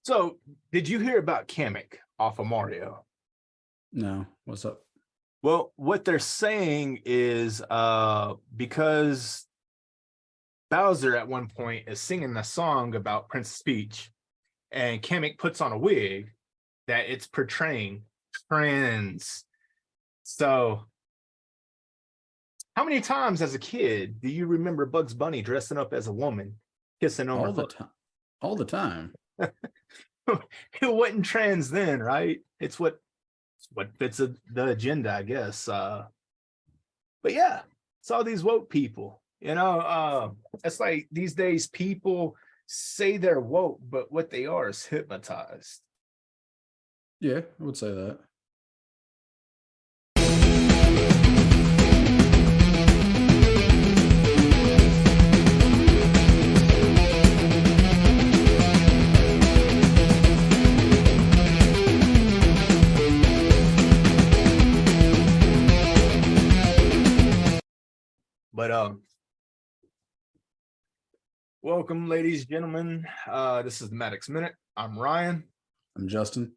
So, did you hear about Kamek off of Mario? No, what's up? Well, what they're saying is because Bowser at one point is singing a song about Princess Peach, and Kamek puts on a wig that it's portraying trans. So, how many times as a kid do you remember Bugs Bunny dressing up as a woman, kissing on her All the foot? time. All the time. It wasn't trans then, right? It's what fits the agenda, I guess. But yeah, it's all these woke people. It's like these days people say they're woke, but what they are is hypnotized. Yeah, I would say that. But welcome, ladies and gentlemen. This is the Maddox Minute. I'm Ryan. I'm Justin.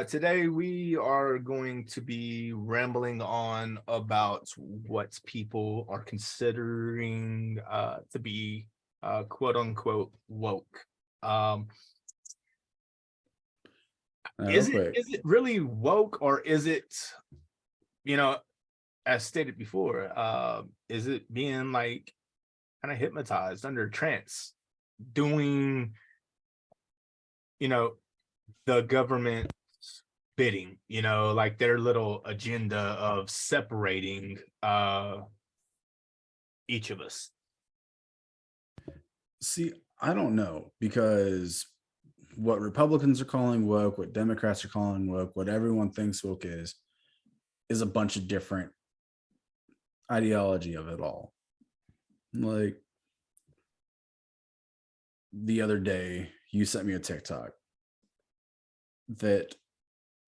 Today we are going to be rambling on about what people are considering to be quote unquote woke. Um, Real quick. is it really woke, or is it, you know, as stated before, is it being like kind of hypnotized under trance, doing, you know, the government bidding, like their little agenda of separating each of us. See, I don't know because what Republicans are calling woke, what Democrats are calling woke, what everyone thinks woke is a bunch of different ideology of it all. Like the other day, you sent me a TikTok that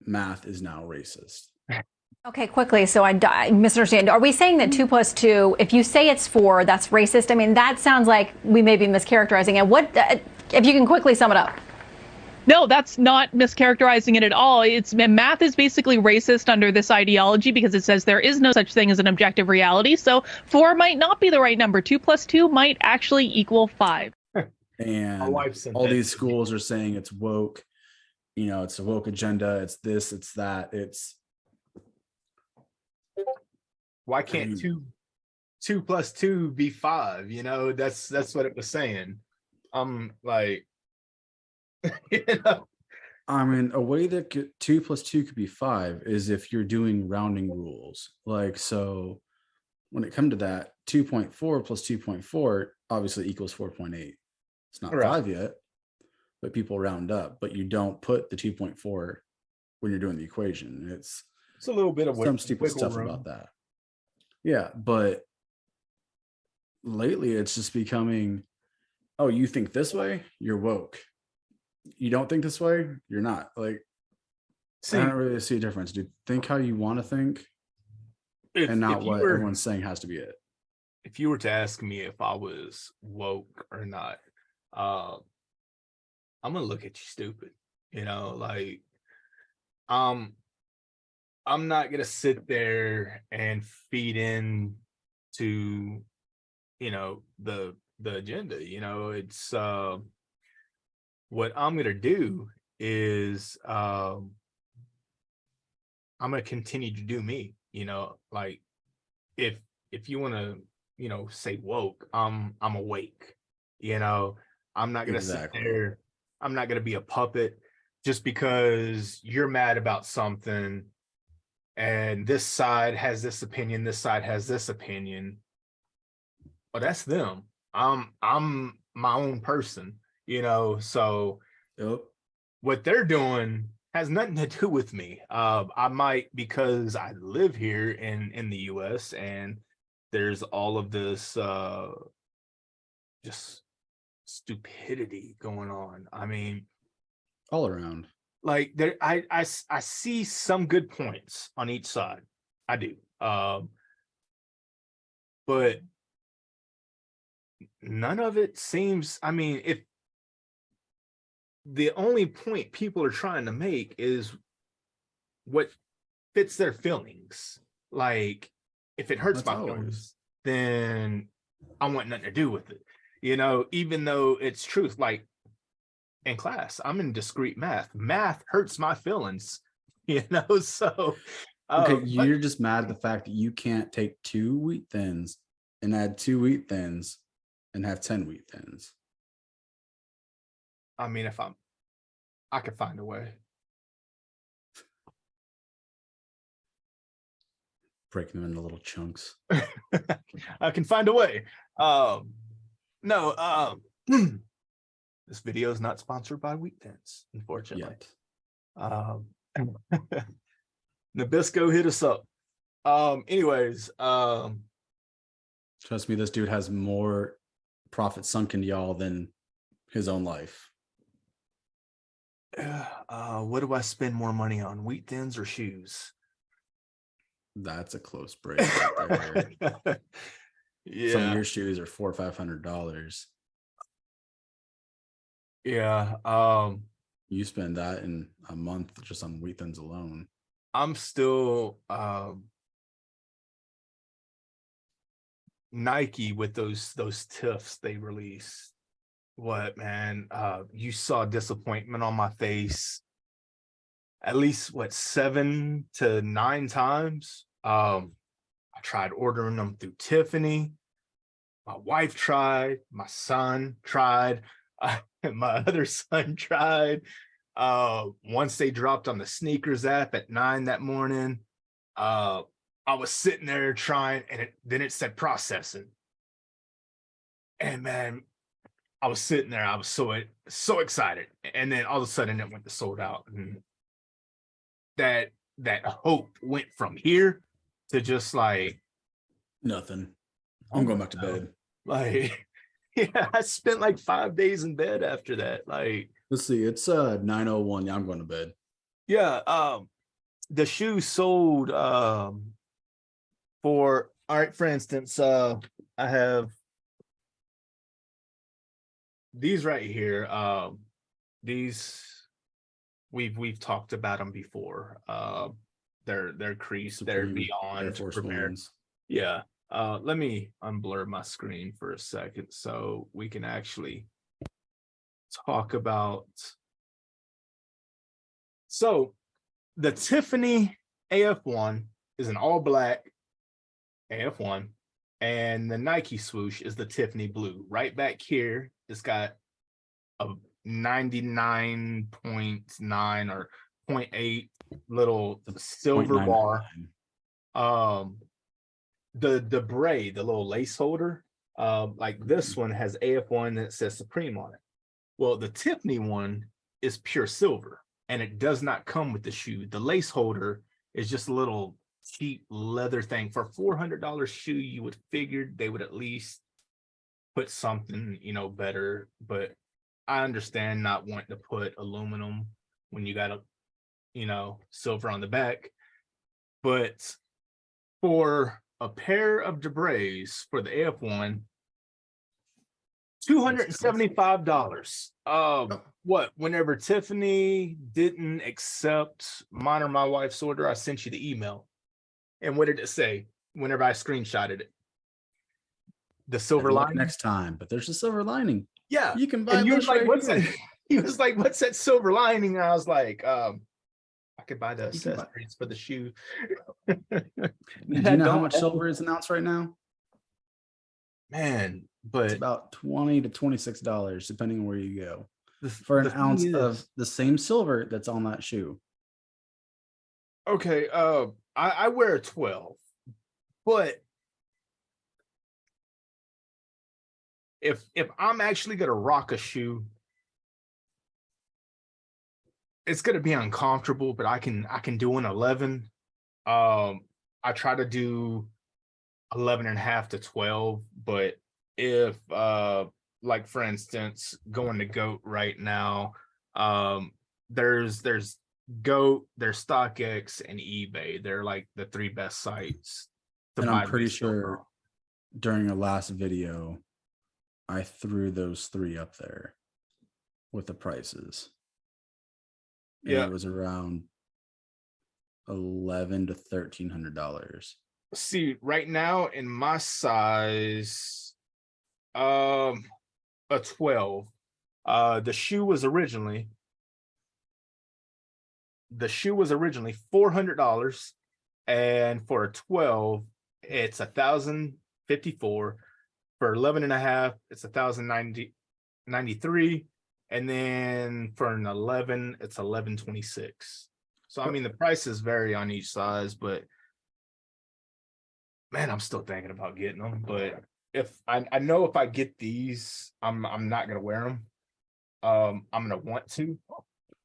math is now racist. Okay, quickly, so I misunderstand. Are we saying that 2 plus 2, if you say it's 4, that's racist? I mean, that sounds like we may be mischaracterizing it. What, if you can quickly sum it up? No, that's not mischaracterizing it at all. Math is basically racist under this ideology because it says there is no such thing as an objective reality. So 4 might not be the right number. 2 plus 2 might actually equal 5. And all these schools are saying it's woke. It's a woke agenda. It's this, it's that. Why can't two plus two be 5? That's what it was saying. Like, I mean, a way that 2 plus 2 could be 5 is if you're doing rounding rules. Like, so when it comes to that, 2.4 plus 2.4 obviously equals 4.8. It's not right. 5 yet, but people round up. But you don't put the 2.4 when you're doing the equation. It's a little bit of some stupid stuff room about that. Yeah, but lately it's just becoming, oh, you think this way, you're woke. You don't think this way, you're not. Like, I don't really see a difference, dude. Think how you want to think, and not what everyone's saying has to be it. If you were to ask me if I was woke or not, I'm gonna look at you stupid. Like, I'm not gonna sit there and feed in to, the agenda. It's what I'm gonna do is I'm gonna continue to do me. Like, if you want to, say woke, I'm awake. I'm not gonna sit there. I'm not gonna be a puppet just because you're mad about something and this side has this opinion, this side has this opinion. Well, that's them. I'm my own person, so what they're doing has nothing to do with me. I might, because I live here in the US, and there's all of this just stupidity going on. I mean, all around. Like, there, I see some good points on each side. I do. But none of it seems, I mean, the only point people are trying to make is what fits their feelings. Like, if it hurts That's my always. feelings, then I want nothing to do with it. You know, even though it's truth, like in class, I'm in discrete math. Math hurts my feelings, you know. So Okay, but you're just mad at the fact that you can't take 2 wheat thins and add 2 wheat thins and have 10 wheat thins. I mean, I could find a way. Breaking them into little chunks. I can find a way. No, this video is not sponsored by Wheat Thins, unfortunately. Yet. Nabisco, hit us up. Anyways, Trust me, this dude has more profit sunk into y'all than his own life. what do I spend more money on, Wheat Thins or shoes? That's a close break right there. Yeah. Some of your shoes are $400 or $500. Yeah. You spend that in a month just on wheat thins alone. I'm still Nike with those tiffs they released. What, man? You saw disappointment on my face at least 7 to 9 times. I tried ordering them through Tiffany. My wife tried, my son tried, my other son tried. Once they dropped on the sneakers app at 9 that morning, I was sitting there trying, and then it said processing. And man, I was sitting there, I was so excited. And then all of a sudden it went to sold out. And that hope went from here to just like nothing. I'm going back to bed. Like, yeah, I spent like 5 days in bed after that. Like, let's see, it's 9:01. Yeah, I'm going to bed. Yeah, the shoes sold for, all right, for instance, I have these right here. These we've talked about them before. They're creased, they're beyond prepared. Yeah. Let me unblur my screen for a second so we can actually talk about. So the Tiffany AF1 is an all black AF1, and the Nike swoosh is the Tiffany blue. Right back here, it's got a 99.9 or 0.8 little silver bar. The Debray, the little lace holder, like this one has AF1 that says Supreme on it. Well, the Tiffany one is pure silver, and it does not come with the shoe. The lace holder is just a little cheap leather thing. For a $400 shoe, you would figure they would at least put something, better. But I understand not wanting to put aluminum when you got a, silver on the back. But for a pair of Debrays for the AF1, $275. Whenever Tiffany didn't accept mine or my wife's order, I sent you the email. And what did it say whenever I screenshotted it? The silver lining next time, but there's a silver lining. Yeah, you can buy. And you was like, "What's that?" He was like, "What's that silver lining?" And I was like, "I could buy the accessories for the shoe." Do you know how much silver is an ounce right now? Man, but it's about $20 to $26, depending on where you go, for an ounce of the same silver that's on that shoe. Okay, I wear a 12, but if I'm actually gonna rock a shoe, it's gonna be uncomfortable, but I can do an 11. I try to do 11.5 to 12, but if like for instance, going to GOAT right now, there's GOAT, there's StockX, and eBay. They're like the 3 best sites. And I'm pretty sure during a last video, I threw those 3 up there with the prices. and it was around $1,100 to $1,300. See, right now in my size, a 12. The shoe was originally $400, and for a 12, it's 1,054. For 11 and a half, it's 1,093, and then for an 11, it's 1,126. So I mean, the prices vary on each size, but man, I'm still thinking about getting them. But if I know if I get these, I'm not gonna wear them. I'm gonna want to.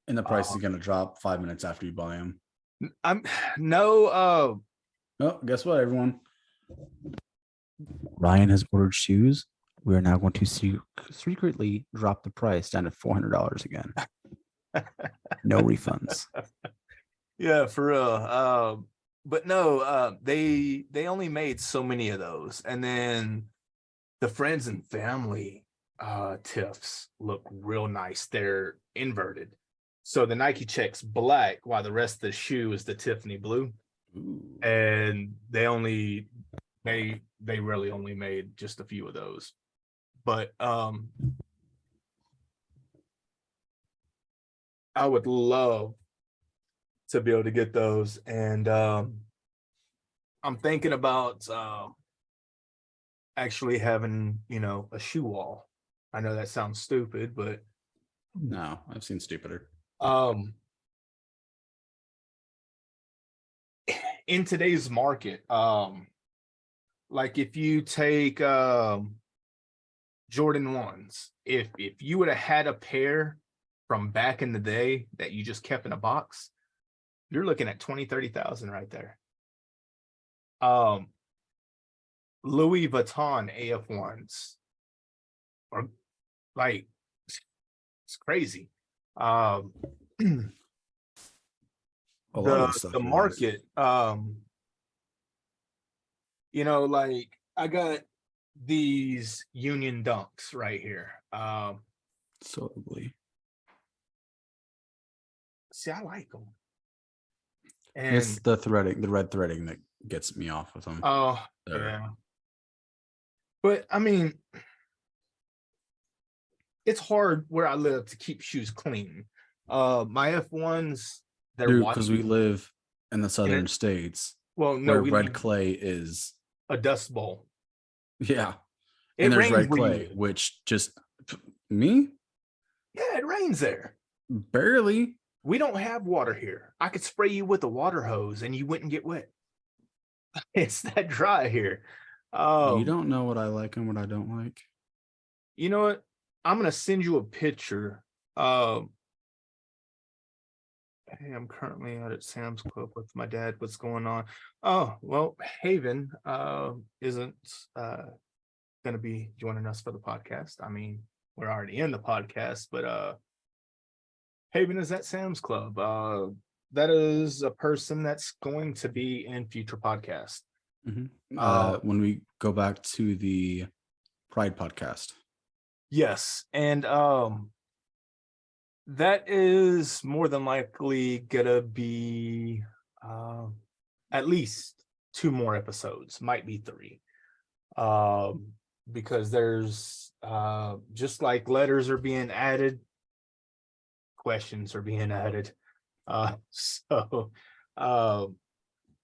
And the price is gonna drop 5 minutes after you buy them. I'm no. Oh, guess what, everyone? Ryan has ordered shoes. We are now going to secretly drop the price down to $400 again. No refunds. Yeah, for real. But no, they only made so many of those, and then the friends and family tiffs look real nice. They're inverted, so the Nike check's black while the rest of the shoe is the Tiffany blue. Ooh. And they really only made just a few of those. But I would love to be able to get those, and I'm thinking about actually having, a shoe wall. I know that sounds stupid, but No, I've seen stupider. In today's market, like if you take Jordan 1s, if you would have had a pair from back in the day that you just kept in a box, you're looking at 20,000-30,000 right there. Louis Vuitton AF1s are like, it's crazy. A lot of stuff The is. market, like I got these Union Dunks right here. So ugly. See, I like them. And It's the red threading that gets me off with them. oh There. yeah. But I mean, it's hard where I live to keep shoes clean. My F1s, they're Because we live in the southern it- states well, no, where we red live clay is. a dust bowl. Yeah. It And there's rains red where you clay, live. which just me Yeah, it rains there. barely. We don't have water here. I could spray you with a water hose and you wouldn't get wet. It's that dry here. You don't know what I like and what I don't like. You know what? I'm gonna send you a picture. Hey, I'm currently out at Sam's Club with my dad. What's going on? Oh, well, Haven isn't gonna be joining us for the podcast. I mean, we're already in the podcast, but Haven is at Sam's Club. That is a person that's going to be in future podcasts. When we go back to the Pride podcast. Yes, and that is more than likely gonna be at least 2 more episodes, might be 3. Because there's just like letters are being added, questions are being added. So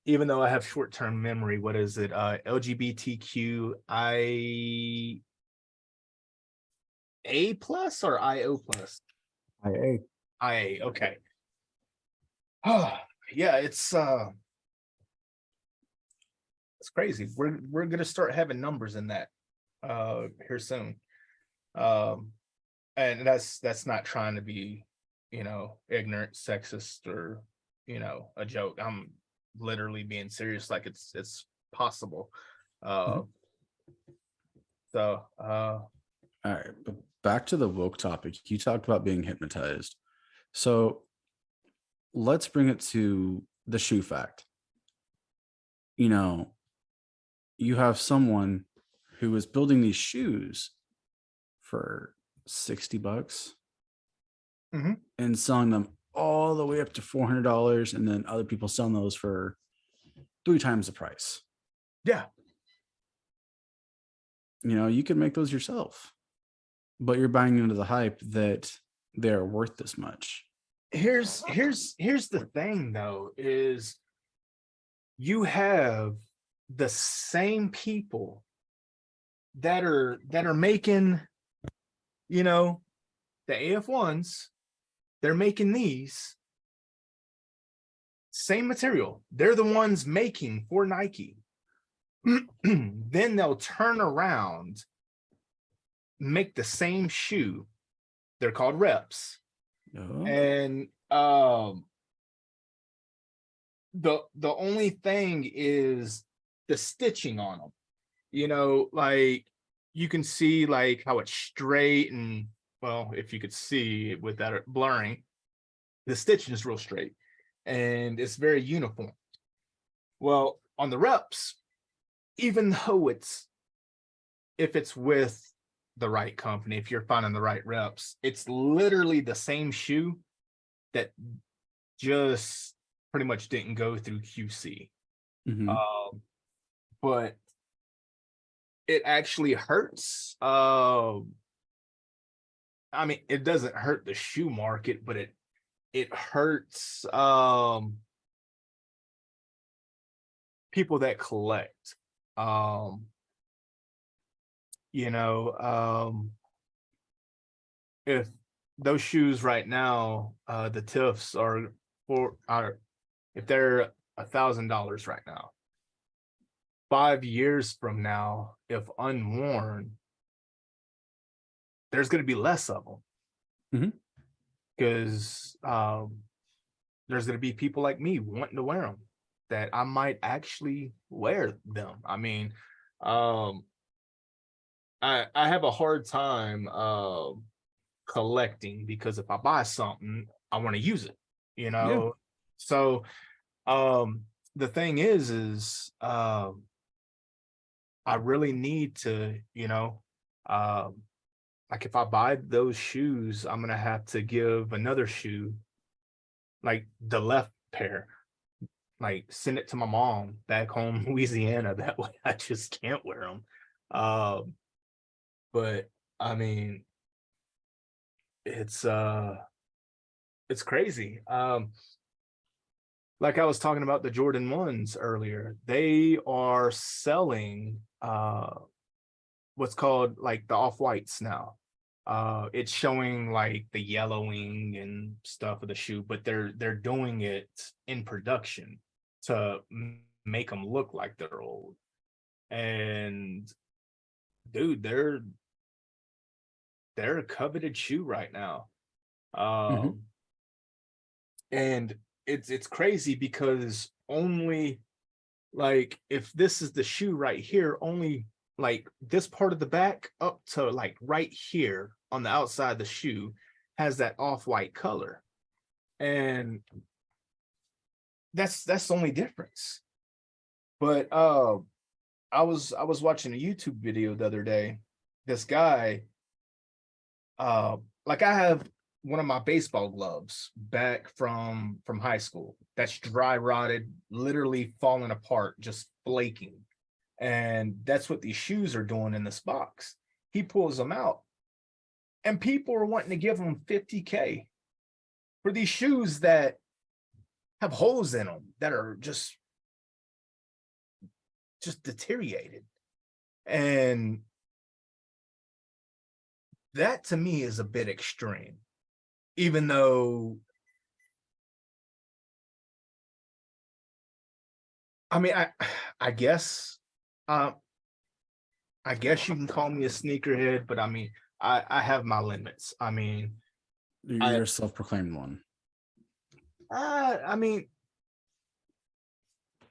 even though I have short-term memory, what is it? LGBTQIA+ or IO+? IA. IA, okay. Oh, yeah, it's crazy. We're gonna start having numbers in that here soon. And that's not trying to be, ignorant, sexist, or a joke. I'm literally being serious, like it's possible. So All right, but back to the woke topic. You talked about being hypnotized. So let's bring it to the shoe fact. You have someone who is building these shoes for $60 Mhm. and selling them all all the way up to $400, and then other people selling those for 3 times the price. Yeah. You know, you could make those yourself, but you're buying into the hype that they're worth this much. Here's the thing though, is you have the same people that are making, you know, the AF1s, they're making these same material. They're the ones making for Nike. Then they'll turn around, make the same shoe. They're called reps. Oh. And the only thing is the stitching on them. You know, like you can see like how it's straight, and well, if you could see with that blurring, the stitching is real straight and it's very uniform. Well, on the reps, even though if it's with the right company, if you're finding the right reps, it's literally the same shoe that just pretty much didn't go through QC. Mhm. But it actually hurts. I mean, it doesn't hurt the shoe market, but it hurts people that collect. You know, if those shoes right now, the Tiffs are if they're $1,000 right now, 5 years from now, if unworn, there's going to be less of them. Because there's going to be people like me wanting to wear them, that I might actually wear them. I mean, I have a hard time collecting, because if I buy something, I want to use it, you know. So the thing is I really need to, you know, like if I buy those shoes, I'm gonna have to give another shoe, like the left pair, like send it to my mom back home in Louisiana. That way I just can't wear them. But I mean, it's crazy. Like I was talking about the Jordan 1s earlier, they are selling what's called like the off-whites now. It's showing like the yellowing and stuff of the shoe, but they're doing it in production to make them look like they're old. And dude, they're a coveted shoe right now. And it's crazy, because only, like, if this is the shoe right here, only like this part of the back up to like right here on the outside of the shoe has that off-white color, and that's the only difference. But I was watching a YouTube video the other day. This guy, like, I have one of my baseball gloves back from high school that's dry rotted, literally falling apart, just flaking. And that's what these shoes are doing in this box. He pulls them out, and people are wanting to give him $50K for these shoes that have holes in them that are just deteriorated. And that to me is a bit extreme, even though, I mean, I guess you can call me a sneakerhead, but I mean, I have my limits. I mean, You're a self-proclaimed one. I mean,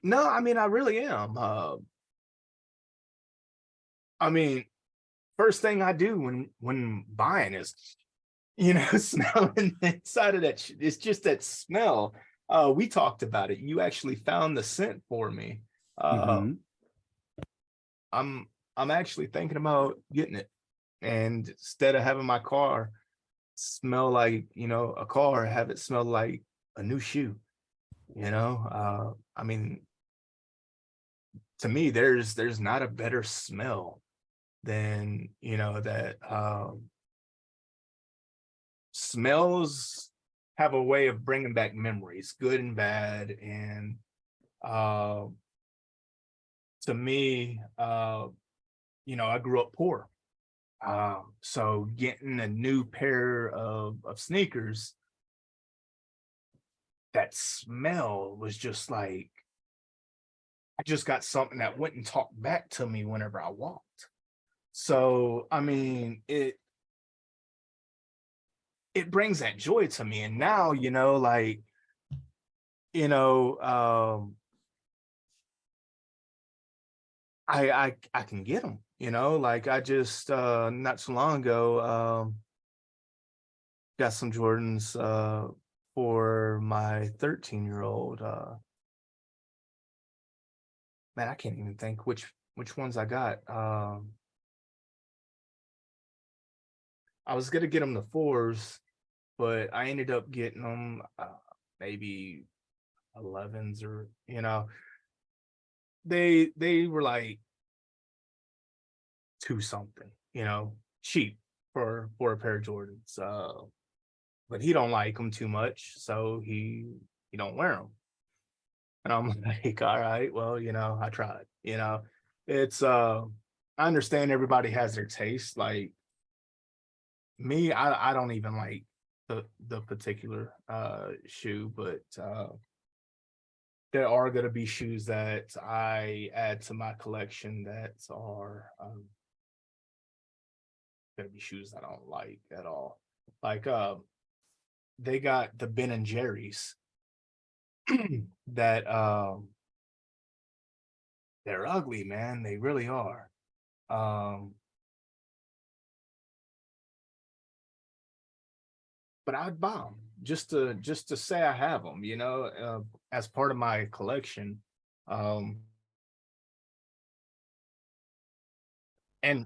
no, I mean, I really am. I mean, first thing I do when buying is, you know, smelling the inside of that. It's just that smell. We talked about it. You actually found the scent for me. I'm actually thinking about getting it, and instead of having my car smell like, you know, a car, have it smell like a new shoe. I mean, to me, there's not a better smell than, that smells have a way of bringing back memories, good and bad. And uh, to me, I grew up poor. So getting a new pair of sneakers, that smell was just like, I just got something that wouldn't talk back to me whenever I walked. So, I mean, it brings that joy to me. And now, I can get them, like I just not so long ago got some Jordans for my 13-year-old. Man, I can't even think which ones I got. I was gonna get them the 4s, but I ended up getting them maybe 11s, or they were like 2 something, cheap for a pair of Jordans. But he don't like them too much, so he don't wear them. And I'm like, all right, well, I tried. It's I understand everybody has their taste. Like me, I don't even like the particular shoe, but there are going to be shoes that I add to my collection that are going to be shoes I don't like at all. Like they got the Ben and Jerry's that they're ugly, man. They really are. But I'd buy them just to say I have them, as part of my collection. And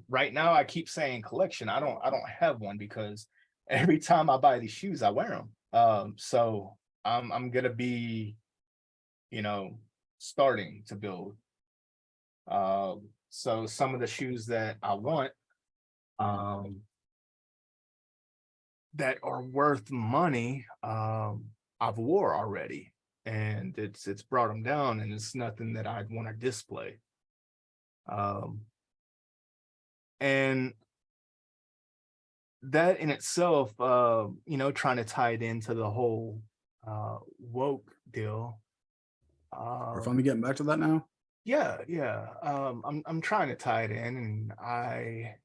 right now I keep saying collection. I don't have one because every time I buy these shoes, I wear them. So I'm gonna be, starting to build. So some of the shoes that I want, that are worth money, I've wore already, and it's brought them down, and it's nothing that I'd want to display. And that in itself, trying to tie it into the whole woke deal. We're finally getting back to that now. Yeah. I'm trying to tie it in, and I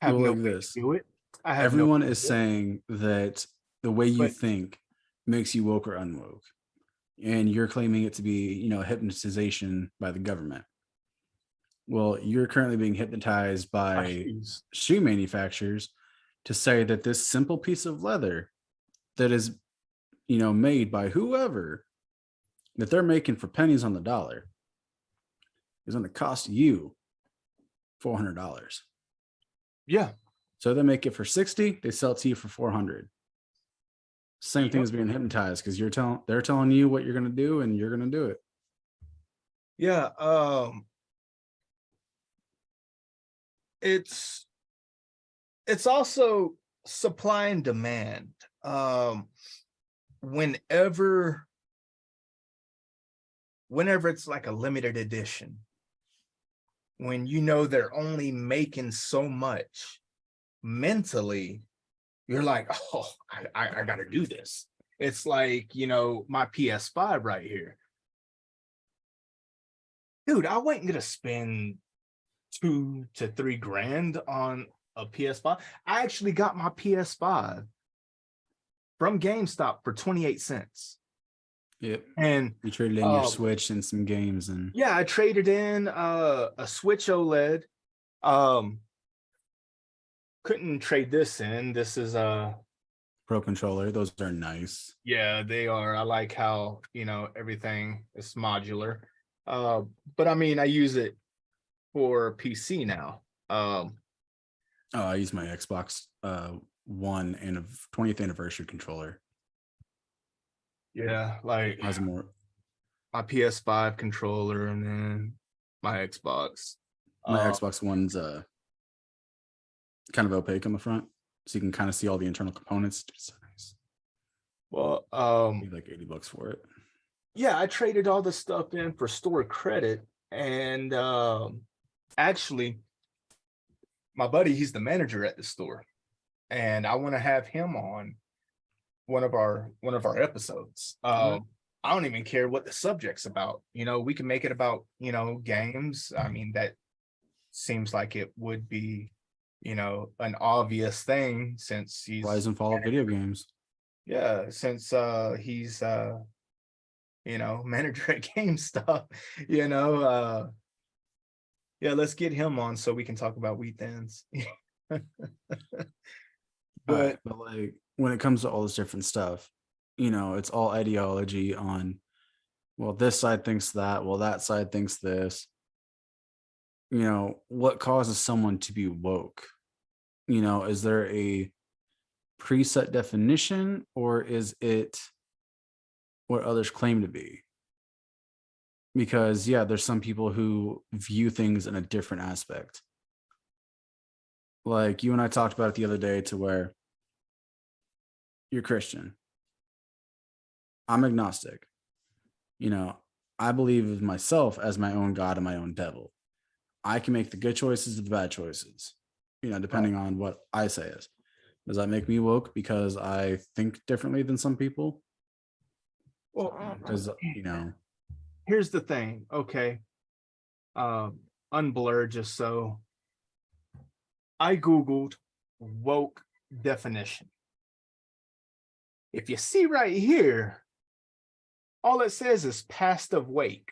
have Well, no like way to this. do it. Everyone is saying that the way you think makes you woke or unwoke, and you're claiming it to be, hypnotization by the government. Well, you're currently being hypnotized by shoe manufacturers to say that this simple piece of leather that is, made by whoever, that they're making for pennies on the dollar, is going to cost you $400. Yeah. So they make it for 60, they sell it to you for 400. Same thing as being hypnotized, because they're telling you what you're going to do, and you're going to do it. Yeah. It's also supply and demand. Whenever it's like a limited edition, when they're only making so much, mentally you're like, oh, I gotta do this. It's like, my PS5 right here, dude. I wasn't gonna spend $2 to $3 grand on a PS5. I actually got my PS5 from GameStop for 28 cents. Yep. And you traded in your Switch and some games, and yeah, I traded in a Switch OLED. Couldn't trade this in. This is a Pro Controller. Those are nice. Yeah, they are. I like how, everything is modular. But I mean, I use it for PC now. I use my Xbox One and 20th anniversary controller. Yeah, like Has more. my PS5 controller and then my Xbox. My Xbox One's kind of opaque on the front, so you can kind of see all the internal components. It's nice. Well, Paid like $80 for it. yeah, I traded all the stuff in for store credit, and actually, my buddy, he's the manager at the store, and I want to have him on one of our episodes. I don't even care what the subject's about. You know, we can make it about, you know, games. I mean, that seems like it would be, you know, an obvious thing since he's Rise and fall of video games. yeah, since he's you know, manager at GameStop, you know, yeah, let's get him on so we can talk about wheat thins. But like when it comes to all this different stuff, you know, it's all ideology on, well, this side thinks that, well, that side thinks this. You know, what causes someone to be woke? You know, is there a preset definition, or is it what others claim to be? Because yeah, there's some people who view things in a different aspect. Like you and I talked about it the other day, to where you're Christian. I'm agnostic. You know, I believe of myself as my own God and my own devil. I can make the good choices or the bad choices, you know, depending on what I say is. Does that make me woke because I think differently than some people? Well, Because, you know, here's the thing, okay. Unblur, just so I Googled woke definition. If you see right here, all it says is past of wake.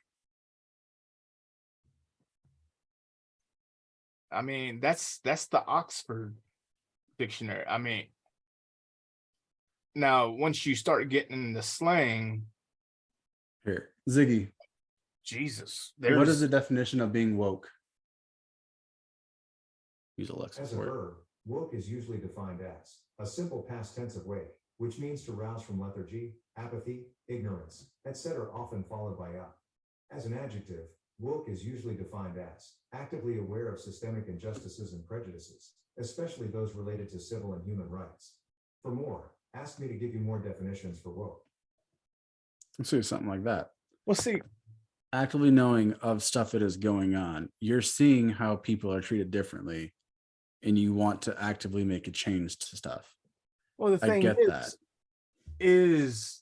I mean, that's the Oxford dictionary. I mean, now once you start getting into slang, here, Ziggy, Jesus, what is the definition of being woke? Use Alexa As a for it. verb, woke is usually defined as a simple past tense of wake, which means to rouse from lethargy, apathy, ignorance, etc., often followed by up. As an adjective, woke is usually defined as actively aware of systemic injustices and prejudices, especially those related to civil and human rights. For more, ask me to give you more definitions for woke. Let's do something like that. well, see, Actively knowing of stuff that is going on, you're seeing how people are treated differently, and you want to actively make a change to stuff. well, the I thing get is, that. is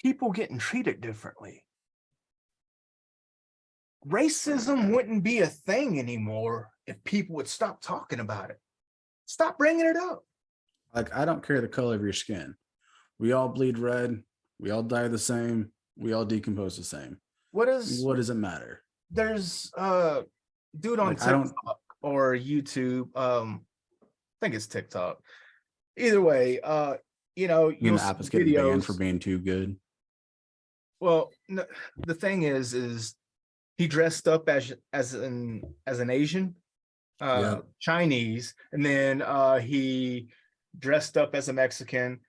people getting treated differently. Racism wouldn't be a thing anymore if people would stop talking about it. Stop bringing it up. Like, I don't care the color of your skin. We all bleed red. We all die the same. We all decompose the same. What does it matter? There's dude on Like, I don't- TikTok or YouTube. I think it's TikTok. Either way, you know, You you'll know, see app is getting banned videos. for being too good. Well, no, the thing is he dressed up as an Asian, Yep. Chinese, and then he dressed up as a Mexican,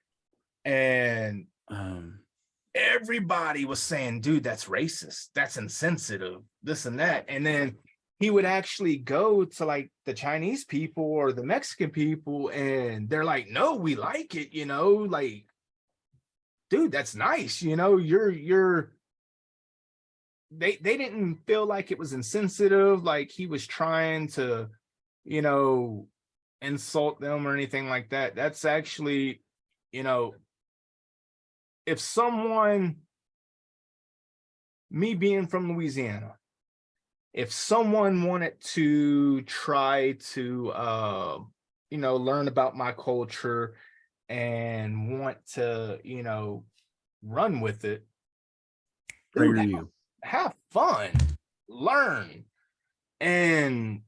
and everybody was saying, dude, that's racist, that's insensitive, this and that. And then he would actually go to like the Chinese people or the Mexican people, and they're like, no, we like it, you know, like, dude, that's nice, you know, they didn't feel like it was insensitive, like he was trying to, you know, insult them or anything like that. That's actually, you know, if someone, me being from Louisiana, if someone wanted to try to you know, learn about my culture and want to, you know, run with it, dude, you. have fun, learn, and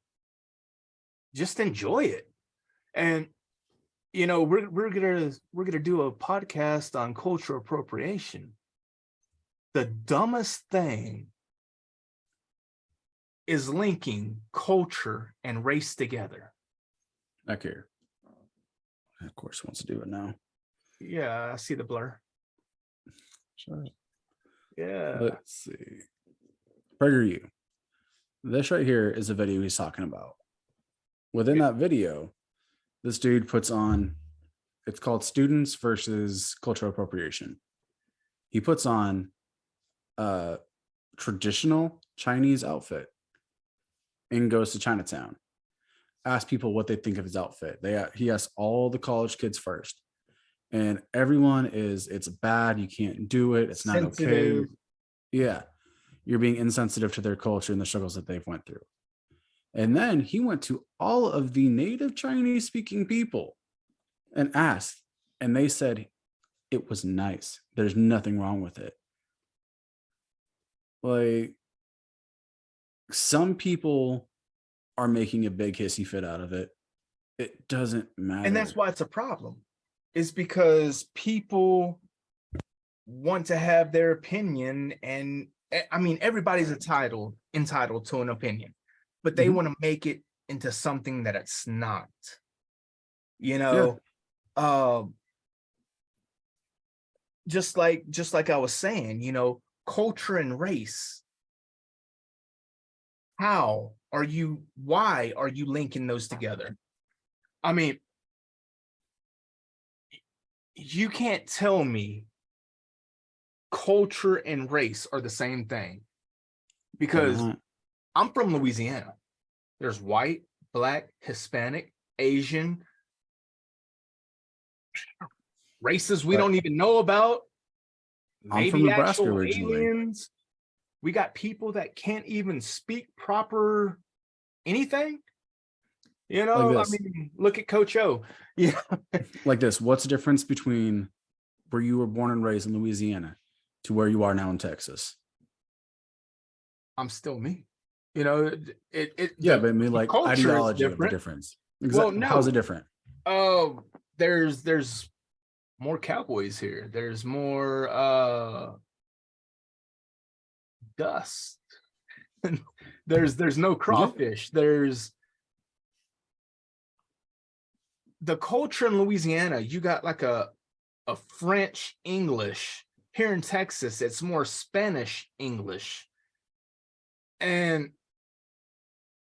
just enjoy it. And you know, we're gonna do a podcast on cultural appropriation. The dumbest thing is linking culture and race together. Back here. Of course, wants to do it now. Yeah, I see the blur. Sure. Yeah. Let's see. PragerU. This right here is a video he's talking about. Within that video, this dude puts on, it's called Students versus Cultural Appropriation. He puts on a traditional Chinese outfit and goes to Chinatown. Asks people what they think of his outfit. He asks all the college kids first. And everyone is, it's bad, you can't do it, it's not okay. Sensitive. Yeah. You're being insensitive to their culture and the struggles that they've went through. And then he went to all of the native Chinese speaking people and asked, and they said it was nice. There's nothing wrong with it. Like, some people are making a big hissy fit out of it. It doesn't matter. And that's why it's a problem. It's because people want to have their opinion, and I mean, everybody's entitled to an opinion, but they want to make it into something that it's not. You know, just like I was saying, you know, culture and race. Why are you linking those together? I mean, you can't tell me culture and race are the same thing, because I'm from Louisiana. There's white, black, Hispanic, Asian, races we don't even know about. I'm from Nebraska originally. Aliens. We got people that can't even speak proper anything. You know, Like I mean, look at Coach O. Yeah. Like this. What's the difference between where you were born and raised in Louisiana to where you are now in Texas? I'm still me. You know, but I mean, like, ideology of the difference. Exactly. Well, no. How's it different? There's more cowboys here. There's more dust. there's no crawfish. There's the culture in Louisiana. You got like a French English. Here in Texas, it's more Spanish English. And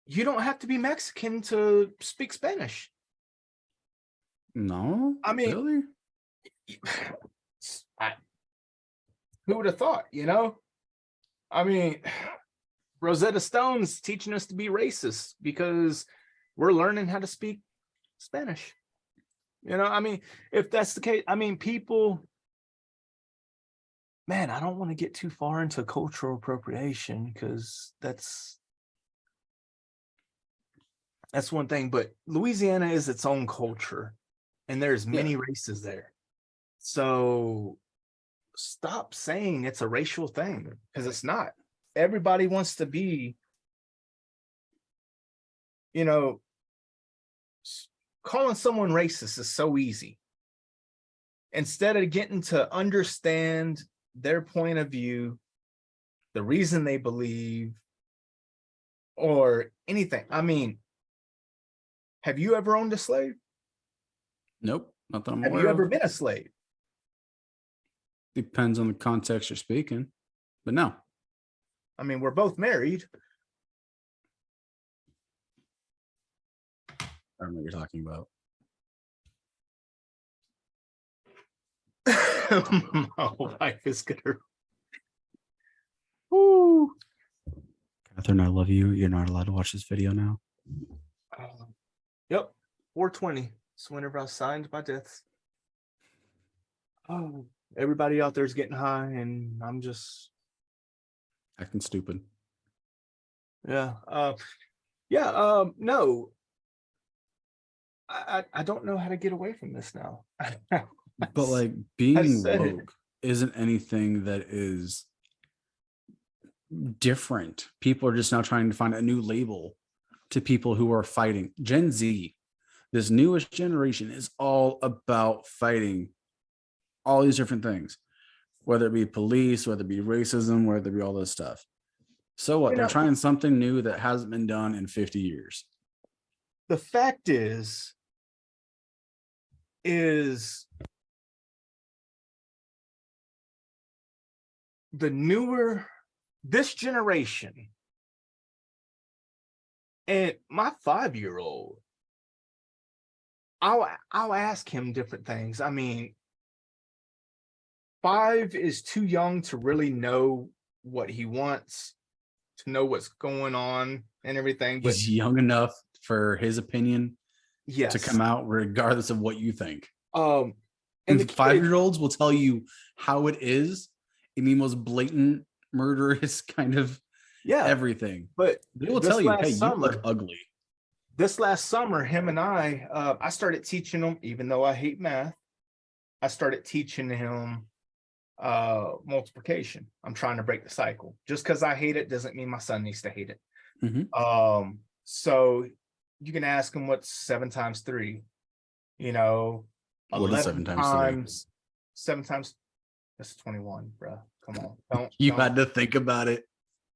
you don't have to be Mexican to speak Spanish. No, I mean, really? Who would have thought, you know? I mean, Rosetta Stone's teaching us to be racist because we're learning how to speak Spanish. You know, I mean, if that's the case, I mean, people, man, I don't want to get too far into cultural appropriation because that's one thing, but Louisiana is its own culture and there's many races there. So stop saying it's a racial thing, because it's not. Everybody wants to be, you know, calling someone racist is so easy. Instead of getting to understand their point of view, the reason they believe, or anything. I mean, have you ever owned a slave? Nope, not that I'm Have aware you of. ever been a slave? Depends on the context you're speaking, but no. I mean, we're both married. I don't know what you're talking about. My wife is gonna. Woo. Catherine, I love you. You're not allowed to watch this video now. Yep, 420. It's whenever I signed my death. Oh, everybody out there is getting high, and I'm just Acting stupid. no. I don't know how to get away from this now. But like, being said it. woke isn't anything that is different. People are just now trying to find a new label to people who are fighting. Gen Z, this newest generation, is all about fighting all these different things, whether it be police, whether it be racism, whether it be all this stuff. So what? They're trying something new that hasn't been done in 50 years. The fact is this generation, and my 5-year-old, I'll ask him different things. I mean, 5 is too young to really know what he wants, to know what's going on and everything. But He's young enough for his opinion yes, to come out regardless of what you think. And And the kid, 5-year-olds will tell you how it is in the most blatant, murderous kind of yeah, everything. but They will this tell you, last hey, you summer- look ugly. this last summer, him and I started teaching him, even though I hate math, I started teaching him multiplication. I'm trying to break the cycle. Just because I hate it doesn't mean my son needs to hate it. Mhm. So you can ask him what's 7 times 3, you know, What is 11 7 times 3? times 7 times, that's 21, bro. Come on. Don't You don't- had to think about it.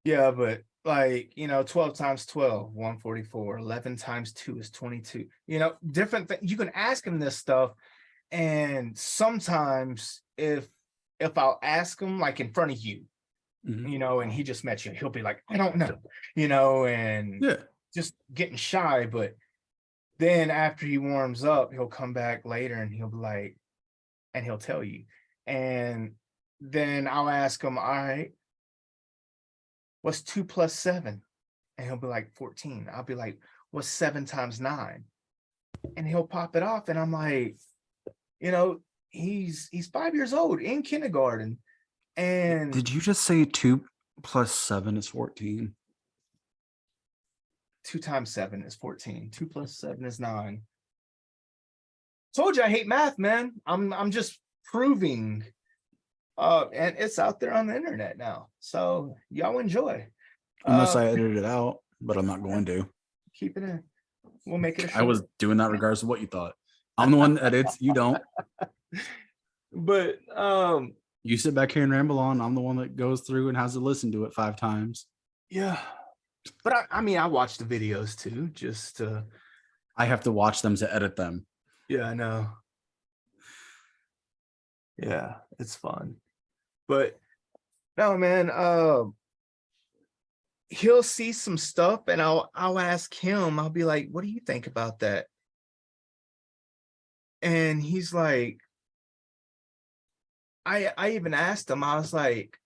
Yeah, but like, 12 times 12, 144. 11 times 2 is 22. Different things. You can ask him this stuff. And sometimes if I'll ask him like in front of you, Mhm. and he just met you, he'll be like, I don't know, and Yeah. just getting shy. But then after he warms up, he'll come back later and he'll be like, and he'll tell you. And then I'll ask him, all right, what's 2 plus 7? And he'll be like, 14. I'll be like, what's 7 times 9? And he'll pop it off. And I'm like, he's 5 years old in kindergarten. And Did you just say 2 plus 7 is 14? 2 times 7 is 14. 2 plus 7 is 9. Told you I hate math, man. I'm just proving. And it's out there on the internet now. So y'all enjoy. Unless I edited it out, but I'm not going to. Keep it in. We'll make it a I was doing that regardless of what you thought. I'm the one that edits. You don't. But You sit back here and ramble on. I'm the one that goes through and has to listen to it 5 times. yeah. But I mean, I watch the videos too, just I have to watch them to edit them. yeah, I know. Yeah, it's fun. But no, man, he'll see some stuff and I'll ask him, I'll be like, what do you think about that? And he's like, I even asked him, I was like,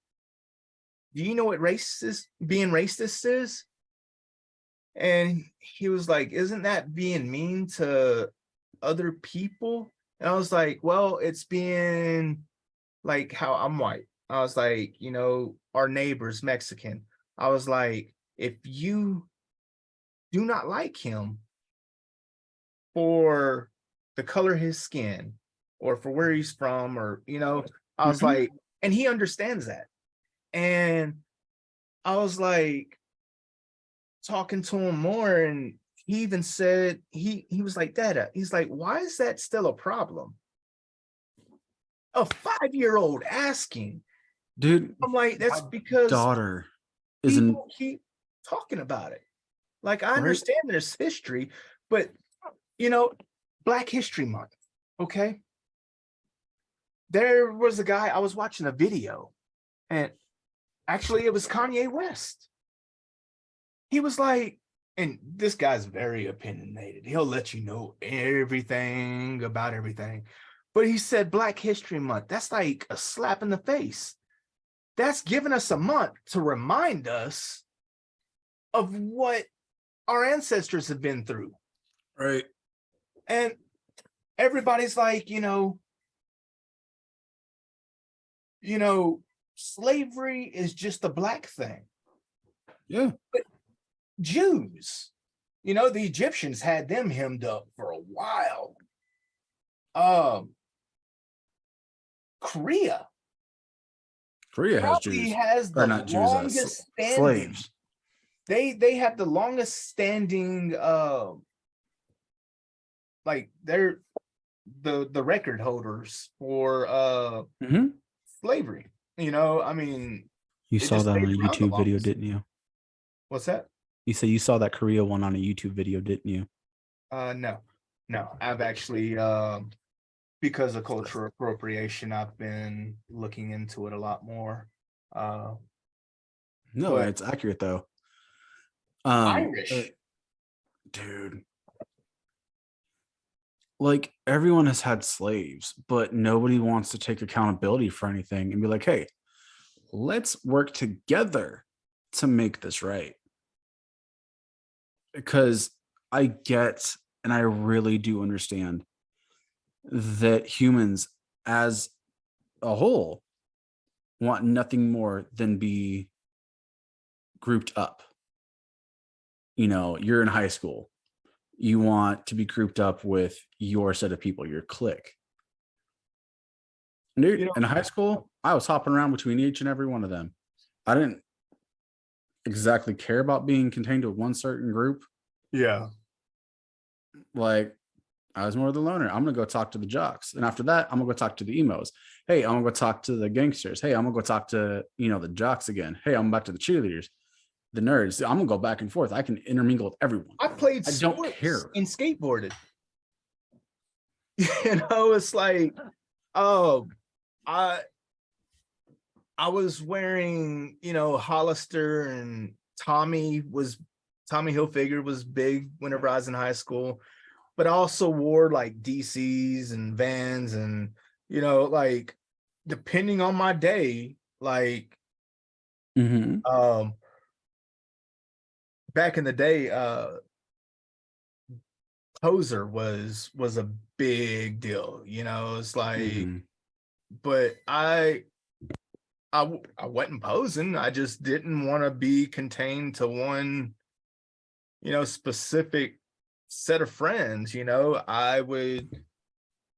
do you know what being racist is? And he was like, isn't that being mean to other people? And I was like, well, it's being like how I'm white. I was like, our neighbor's Mexican. I was like, if you do not like him for the color of his skin or for where he's from, or, I was like, and he understands that. And I was like, talking to him more, and he even said, he was like, Dada, he's like, why is that still a problem? A 5-year-old asking. Dude, I'm like, that's because daughter isn't people keep talking about it. Like, I understand there's history, but Black History Month, okay? There was a guy, I was watching a video, and actually it was Kanye West. He was like, and this guy's very opinionated. He'll let you know everything about everything. But he said Black History Month, that's like a slap in the face. That's giving us a month to remind us of what our ancestors have been through. right. And everybody's like, slavery is just a black thing. Yeah. But Jews, the Egyptians had them hemmed up for a while. Korea Korea has probably Jews. has the Or not Jews, longest standing. slaves. They have the longest standing. Like they're the record holders for Mhm. slavery. I mean, You It saw just that on a stayed around the YouTube video, longest. didn't you? what's that? You said you saw that Korea one on a YouTube video, didn't you? No. I've actually because of cultural appropriation, I've been looking into it a lot more. No, but it's accurate though. Irish. Dude. Like everyone has had slaves, but nobody wants to take accountability for anything and be like, hey, let's work together to make this right. Because I get and I really do understand that humans as a whole want nothing more than be grouped up. You know, you're in high school. You want to be grouped up with your set of people, your clique. Dude, You know- in high school, I was hopping around between each and every one of them. I didn't exactly care about being contained to one certain group. Yeah. Like, I was more the loner. I'm gonna go talk to the jocks, and after that, I'm gonna go talk to the emos. Hey, I'm gonna go talk to the gangsters. Hey, I'm gonna go talk to the jocks again. Hey, I'm back to the cheerleaders, the nerds. I'm gonna go back and forth. I can intermingle with everyone. I played I don't sports care. and skateboarded. It's like, oh, I was wearing, Hollister, and Tommy Hilfiger was big whenever I was in high school, but I also wore like DCs and Vans, and like depending on my day, like back in the day, poser was a big deal. It's like, but I wasn't posing. I just didn't want to be contained to one, specific set of friends. I would,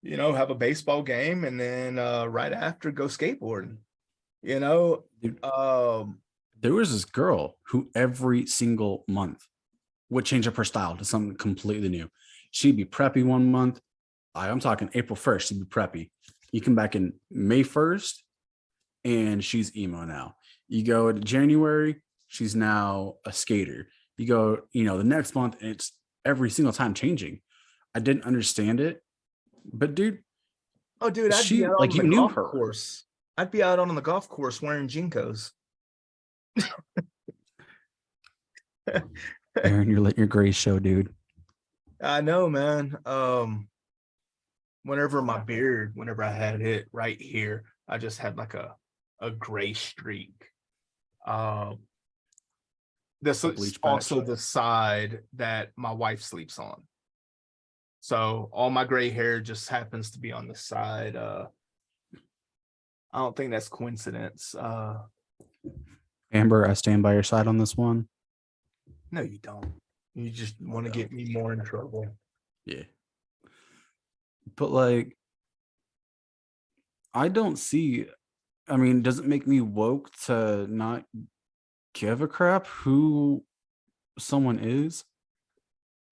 have a baseball game and then right after go skateboarding. There was this girl who every single month would change up her style to something completely new. She'd be preppy one month. I'm talking April 1st, she'd be preppy. You come back in May 1st, and she's emo now. You go to January, she's now a skater. You go, the next month, and it's every single time changing. I didn't understand it, but dude, I'd be out like, on you the knew golf her. course. I'd be out on the golf course wearing JNCOs. Aaron, you're letting your grace show, dude. I know, man. Whenever I had it right here, I just had like a gray streak. This is also the side that my wife sleeps on. So all my gray hair just happens to be on the side. I don't think that's coincidence. Amber, I stand by your side on this one. No, you don't. You just want to get me more in trouble. Yeah. But like, I don't see, does it make me woke to not give a crap who someone is?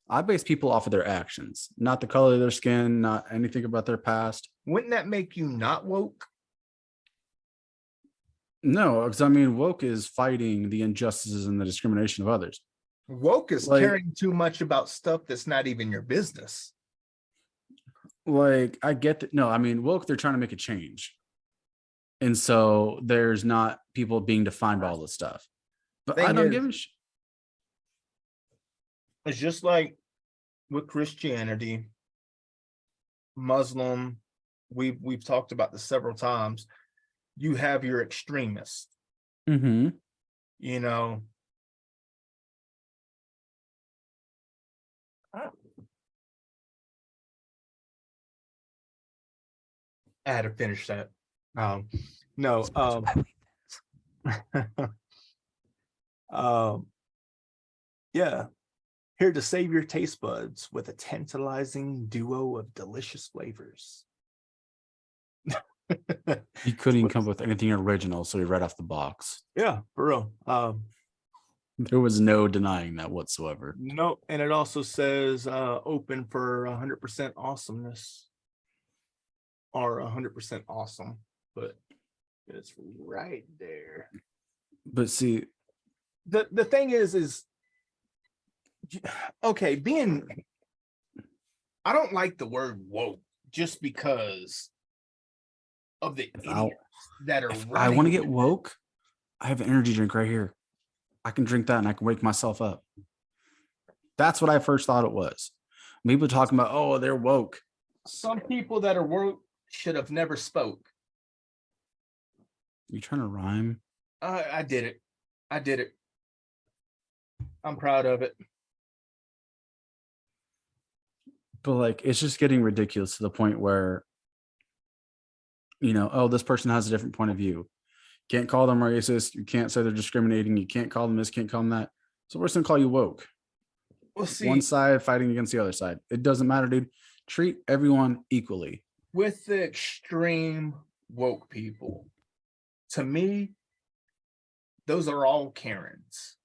I base people off of their actions, not the color of their skin, not anything about their past. Wouldn't that make you not woke? No, because woke is fighting the injustices and the discrimination of others. Woke is caring too much about stuff that's not even your business. Like, I get that. No, woke, they're trying to make a change. And so there's not people being defined by all this stuff. But I don't give a shit. It's just like with Christianity, Muslim, we've talked about this several times. You have your extremists. I had to finish that. Yeah. Here to save your taste buds with a tantalizing duo of delicious flavors. He couldn't even come up with anything original, so he read off the box. Yeah, for real. There was no denying that whatsoever. No, and it also says open for 100% awesomeness. Or 100% awesome, but it's right there. But see, the thing is okay, I don't like the word woke just because of the idiots that are I want to get woke, I have an energy drink right here. I can drink that and I can wake myself up. That's what I first thought it was. People talking about, oh, they're woke. Some people that are woke should have never spoke. You trying to rhyme? I did it. I did it. I'm proud of it. But like, it's just getting ridiculous to the point where, you know, oh, this person has a different point of view. Can't call them racist. You can't say they're discriminating. You can't call them this, can't call them that. So we're just gonna call you woke. Well, see, One side fighting against the other side. It doesn't matter, dude. Treat everyone equally. with the extreme woke people, to me, those are all Karens.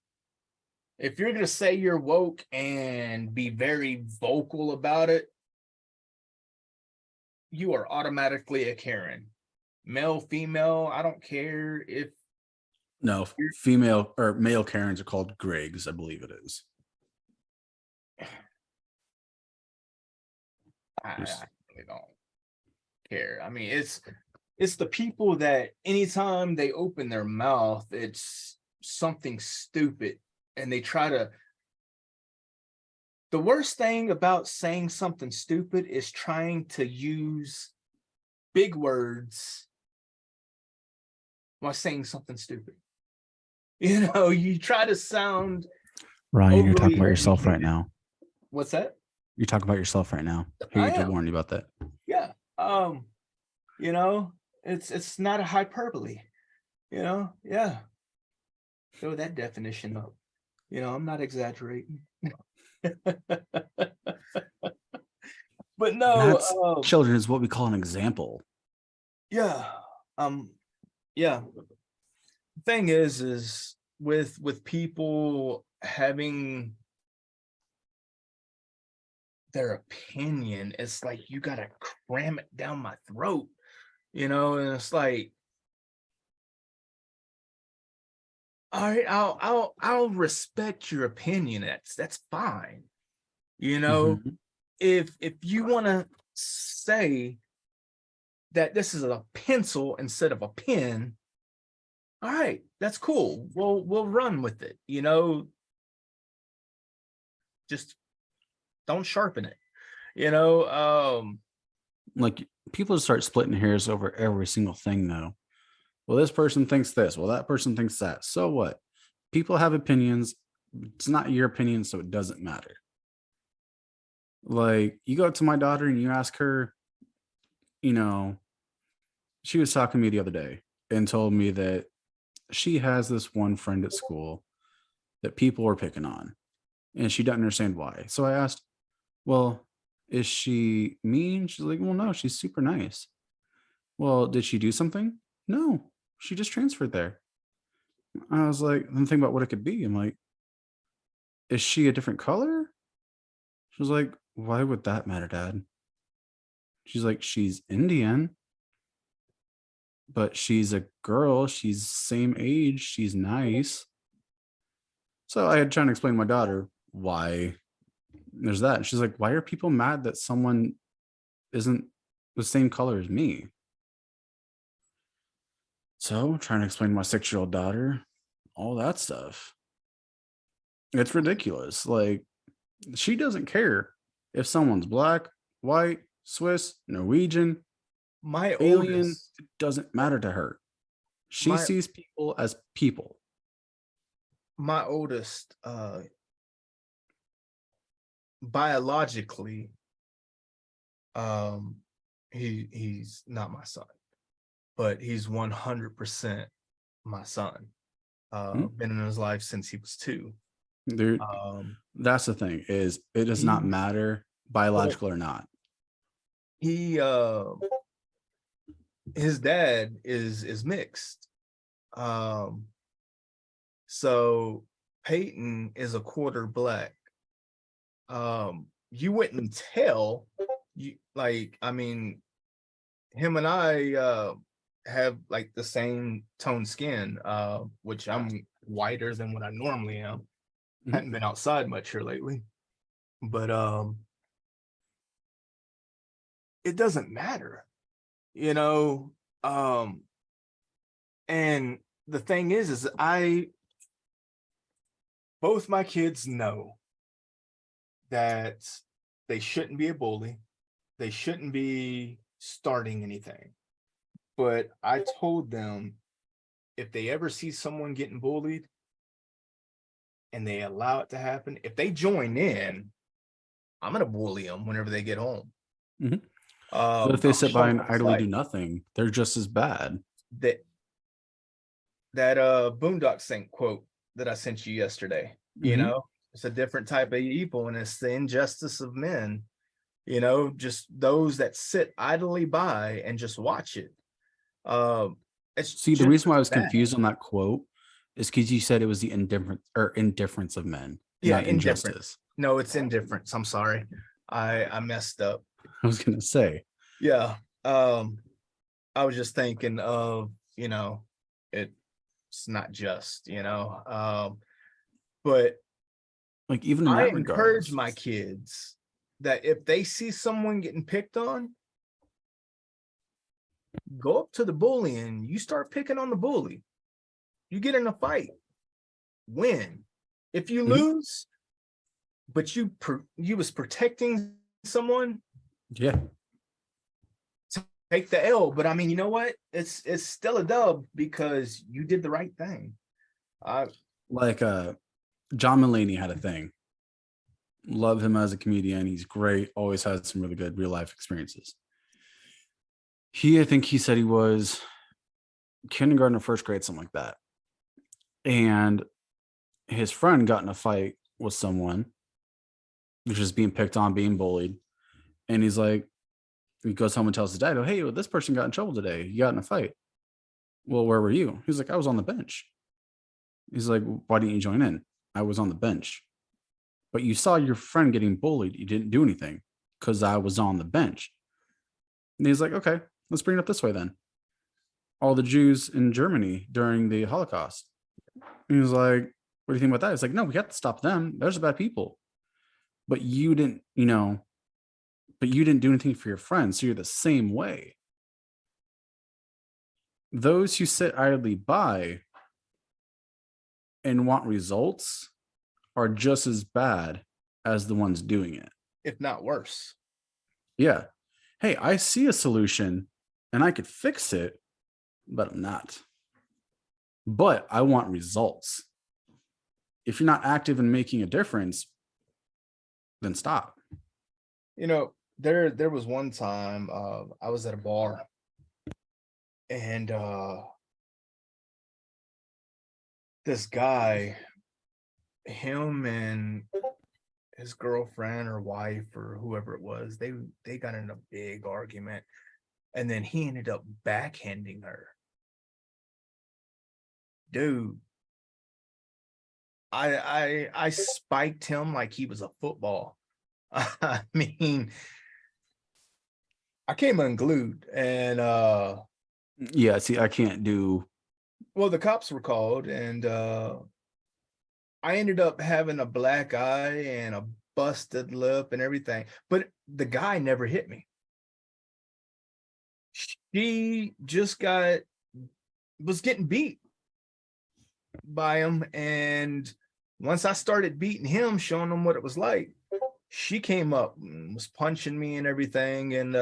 If you're gonna say you're woke and be very vocal about it, you are automatically a Karen. Male, female, I don't care if No, female or male Karens are called Gregs, I believe it is. I really don't care. I mean, it's the people that anytime they open their mouth, it's something stupid, and they try to. The worst thing about saying something stupid is trying to use big words while saying something stupid. You know, you try to sound. Ryan, you're talking overly about yourself right educated. now. What's that? You're talking about yourself right now. Here I you to am. warn you about that. Yeah. You know, it's not a hyperbole. You know, yeah. Throw that definition up. You know, I'm not exaggerating. But no, That's children is what we call an example. yeah. Yeah. Thing is with people having their opinion, it's like you gotta cram it down my throat, you know, and it's like, all right, I'll respect your opinion. That's fine. You know, Mhm. if you want to say that this is a pencil instead of a pen, all right, that's cool. We'll run with it, you know. Just don't sharpen it, you know. Like people start splitting hairs over every single thing though. Well, this person thinks this. Well, that person thinks that. So what? People have opinions. It's not your opinion, so it doesn't matter. Like you go to my daughter and you ask her, you know, she was talking to me the other day and told me that she has this one friend at school that people were picking on and she doesn't understand why. So I asked, well, is she mean? She's like, well, no, she's super nice. Well, did she do something? No, she just transferred there. I was like, then think about what it could be. I'm like, is she a different color? She was like, why would that matter, Dad? She's like, she's Indian, but she's a girl. She's same age. She's nice. So I had trying to explain to my daughter why there's that. And she's like, why are people mad that someone isn't the same color as me? So trying to explain to my 6-year-old daughter all that stuff. It's ridiculous. Like she doesn't care if someone's black, white, Swiss, Norwegian, My alien. oldest, It doesn't matter to her. She My- sees people as people. my oldest, biologically, he's not my son, but he's 100% my son. Been in his life since he was 2. Dude, that's the thing is it does not he- matter biological or not. He his dad is mixed. So Peyton is a quarter black. You wouldn't tell. You like, I mean, him and I have like the same tone skin, which I'm whiter than what I normally am. Mhm. Hadn't been outside much here lately, but it doesn't matter, you know. And the thing is both my kids know that they shouldn't be a bully. They shouldn't be starting anything. But I told them if they ever see someone getting bullied and they allow it to happen, if they join in, I'm going to bully them whenever they get home. Mhm. But if they I'm sit by showing and what it's idly do like. nothing, they're just as bad. That Boondock Saint quote that I sent you yesterday, you Mhm. know, it's a different type of evil, and it's the injustice of men, you know, just those that sit idly by and just watch it. It's See, the just reason why I as was bad. confused on that quote is because you said it was the indifference of men, Yeah, not indifference. injustice. No, it's indifference. I'm sorry. I messed up. I was gonna say, Yeah. I was just thinking of, you know, it's not just, you know. But like even in I that encourage regard, my kids that if they see someone getting picked on, go up to the bully and you start picking on the bully. You get in a fight, win. If you Mhm. lose, but you was protecting someone, yeah, take the L. But I mean, you know what? It's still a dub because you did the right thing. like John Mulaney had a thing. Love him as a comedian. He's great. Always had some really good real life experiences. I think he said he was kindergarten or first grade, something like that. And his friend got in a fight with someone, which is being picked on, being bullied. And he's like, he goes home and tells his dad, "Oh, hey, well, this person got in trouble today. You got in a fight." "Well, where were you?" He's like, "I was on the bench." He's like, "Why didn't you join in?" "I was on the bench." "But you saw your friend getting bullied. You didn't do anything." "Because I was on the bench." And he's like, "Okay, let's bring it up this way then. All the Jews in Germany during the Holocaust." And he was like, "What do you think about that?" He's like, "No, we have to stop them. Those are bad people. But you didn't, but you didn't do anything for your friends. So you're the same way. Those who sit idly by and want results are just as bad as the ones doing it." If not worse. Yeah. Hey, I see a solution and I could fix it, but I'm not. But I want results. If you're not active in making a difference, then stop. You know, there was one time I was at a bar and this guy, him and his girlfriend or wife or whoever it was, they got in a big argument, and then he ended up backhanding her. Dude, I spiked him like he was a football. I mean, I came unglued, and Yeah, see, I can't do. well, the cops were called, and I ended up having a black eye and a busted lip and everything, but the guy never hit me. She just was getting beat by him, and once I started beating him, showing him what it was like, she came up and was punching me and everything, and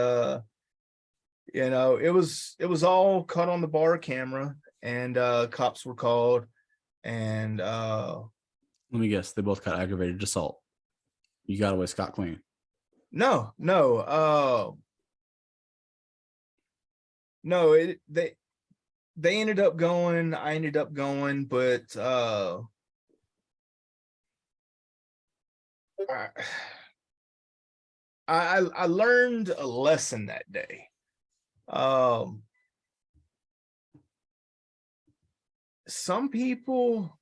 it was all caught on the bar camera, and cops were called, and Let me guess. They both got aggravated assault. You got away scot clean. no, they ended up going, I ended up going, but I learned a lesson that day. Some people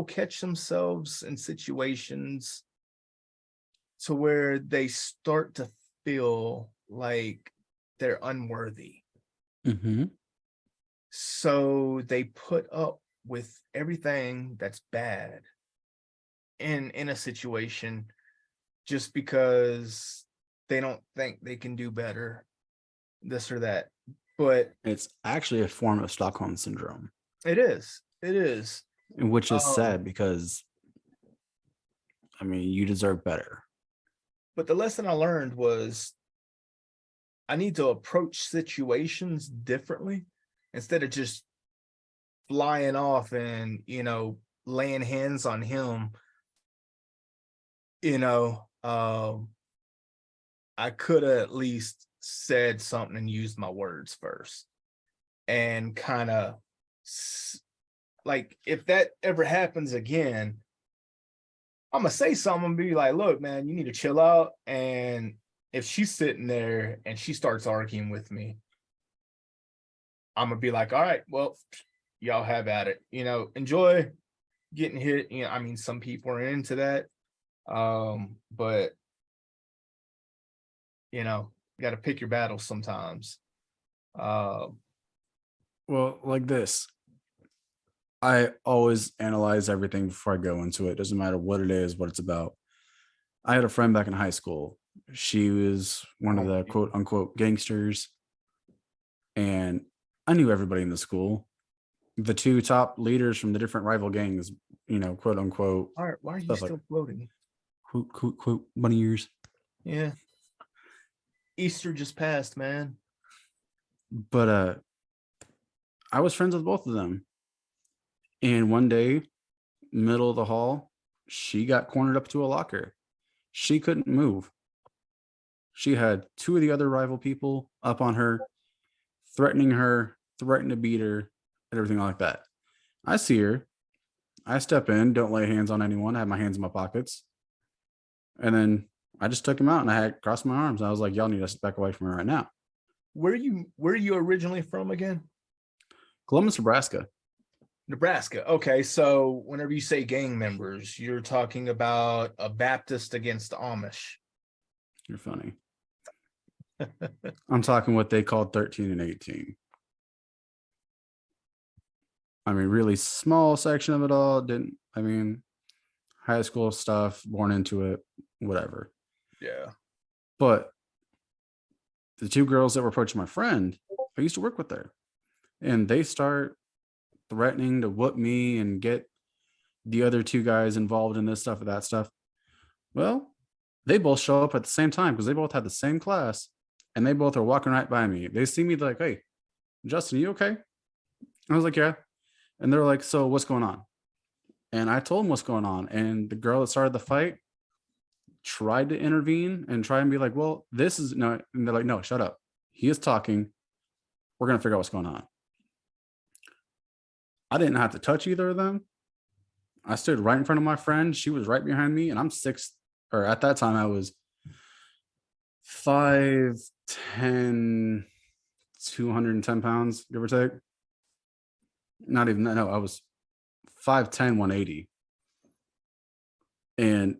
catch themselves in situations to where they start to feel like they're unworthy. Mm-hmm. So they put up with everything that's bad in a situation just because they don't think they can do better, this or that. but It's actually a form of Stockholm syndrome, it is. which is Um, sad because, I mean, you deserve better. But the lesson I learned was I need to approach situations differently instead of just flying off and, laying hands on him. I could have at least said something and used my words first and kind of like, if that ever happens again, I'm gonna say something and be like, look, man, you need to chill out. And if she's sitting there and she starts arguing with me, I'm gonna be like, all right, well, y'all have at it. Enjoy getting hit. I mean, some people are into that. But you got to pick your battles sometimes. Well, like this, I always analyze everything before I go into it. Doesn't matter what it is, what it's about. I had a friend back in high school. She was one of the quote unquote gangsters. And I knew everybody in the school. The two top leaders from the different rival gangs, quote unquote. All right, why are you stuff still floating? Quote, bunny ears. Yeah. Easter just passed, man. But I was friends with both of them. And one day, middle of the hall, she got cornered up to a locker. She couldn't move. She had two of the other rival people up on her, threatening to beat her, and everything like that. I see her. I step in, don't lay hands on anyone. I have my hands in my pockets. And then I just took him out and I had crossed my arms. I was like, y'all need to back away from her right now. Where are you originally from again? Columbus, Nebraska. Nebraska. Okay, so whenever you say gang members, you're talking about a Baptist against the Amish. You're funny. I'm talking what they called 13 and 18. I mean, really small section of it all. High school stuff, born into it, whatever. Yeah. But the two girls that were approaching my friend, I used to work with her, and they start threatening to whoop me and get the other two guys involved in this stuff or that stuff. Well, they both show up at the same time because they both had the same class, and they both are walking right by me. They see me like, hey, Justin, you okay? I was like, yeah. And they're like, so what's going on? And I told them what's going on. And the girl that started the fight tried to intervene and try and be like, well, this is no. And they're like, no, shut up. He is talking. We're going to figure out what's going on. I didn't have to touch either of them. I stood right in front of my friend. She was right behind me. And I'm at that time I was 5'10", 210 pounds, give or take. Not even that. No, I was 5'10", 180. And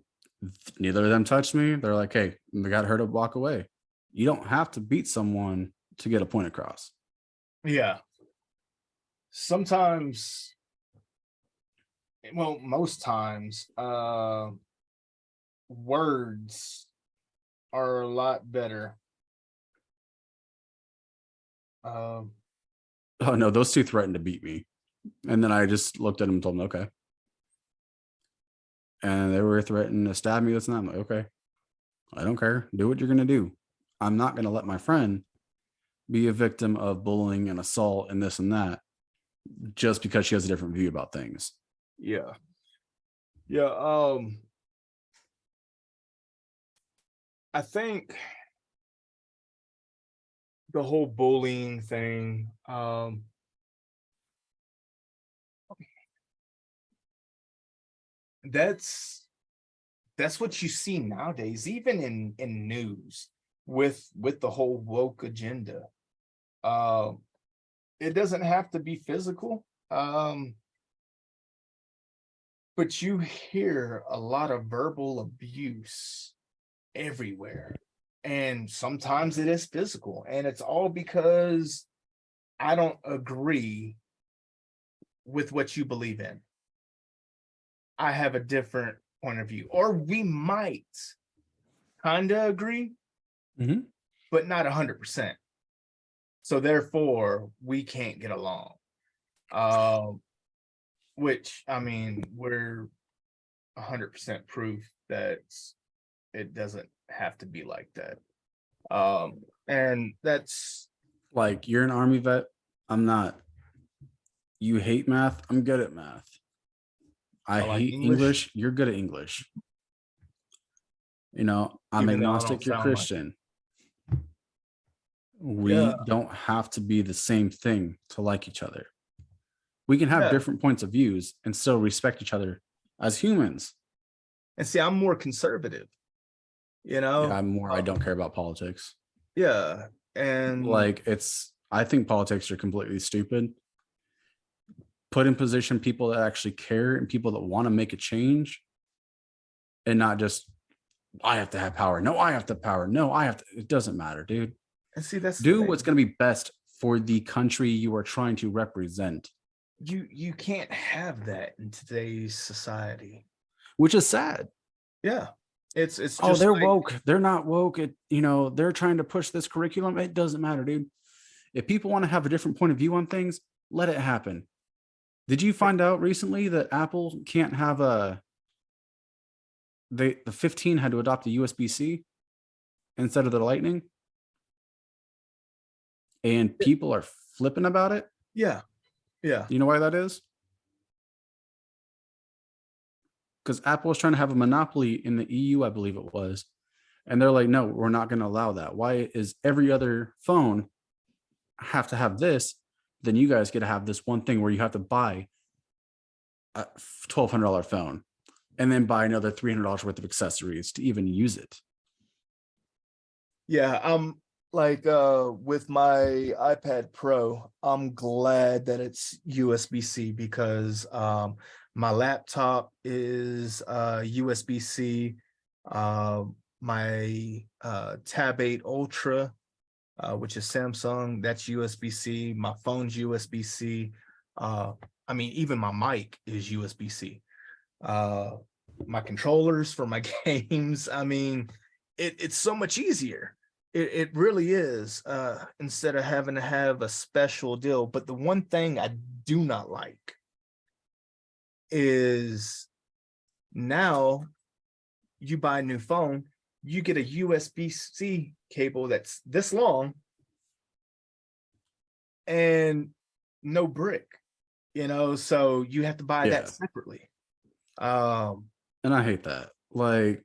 neither of them touched me. They're like, hey, they got her to walk away. You don't have to beat someone to get a point across. Yeah. Sometimes, well, most times, words are a lot better. Oh no, those two threatened to beat me. And then I just looked at them and told them, okay. And they were threatening to stab me, this and that. I'm like, okay, I don't care. Do what you're going to do. I'm not going to let my friend be a victim of bullying and assault and this and that just because she has a different view about things. Yeah. Yeah. I think the whole bullying thing, that's what you see nowadays, even in news with the whole woke agenda. It doesn't have to be physical, but you hear a lot of verbal abuse everywhere, and sometimes it is physical, and it's all because I don't agree with what you believe in. I have a different point of view, or we might kind of agree, but not 100%. So therefore, we can't get along. Which, I mean, we're 100% proof that it doesn't have to be like that. And that's Like, you're an Army vet. I'm not. You hate math. I'm good at math. I like hate English. English. You're good at English. You know, I'm Even though I agnostic. don't You're sound like Christian. We Yeah. don't have to be the same thing to like each other. We can have Yeah. different points of views and still respect each other as humans. And see, I'm more conservative, you know? Yeah, I'm more. I don't care about politics. Yeah. And Like, I think politics are completely stupid. Put in position people that actually care and people that want to make a change, and not just, I have to have power. No, I have the power. No, I have to. It doesn't matter, dude. and see, that's the Do thing. what's going to be best for the country you are trying to represent, You can't have that in today's society. which is sad. Yeah. It's just Oh, they're like, woke. They're not woke. They're trying to push this curriculum. It doesn't matter, dude. If people want to have a different point of view on things, let it happen. Did you find out recently that Apple can't have the 15 had to adopt a USB-C instead of the Lightning? And people are flipping about it. Yeah. Yeah. You know why that is? Because Apple was trying to have a monopoly in the EU, I believe it was. And they're like, no, we're not going to allow that. Why is every other phone have to have this? Then you guys get to have this one thing where you have to buy a $1,200 phone and then buy another $300 worth of accessories to even use it. Yeah. Like with my iPad Pro, I'm glad that it's USB-C because my laptop is USB-C. My Tab 8 Ultra, which is Samsung, that's USB-C. My phone's USB-C. I mean, even my mic is USB-C. My controllers for my games, I mean, it's so much easier. It really is, instead of having to have a special deal. But the one thing I do not like is now you buy a new phone, you get a USB-C cable that's this long and no brick, so you have to buy Yeah. that separately. And I hate that. Like,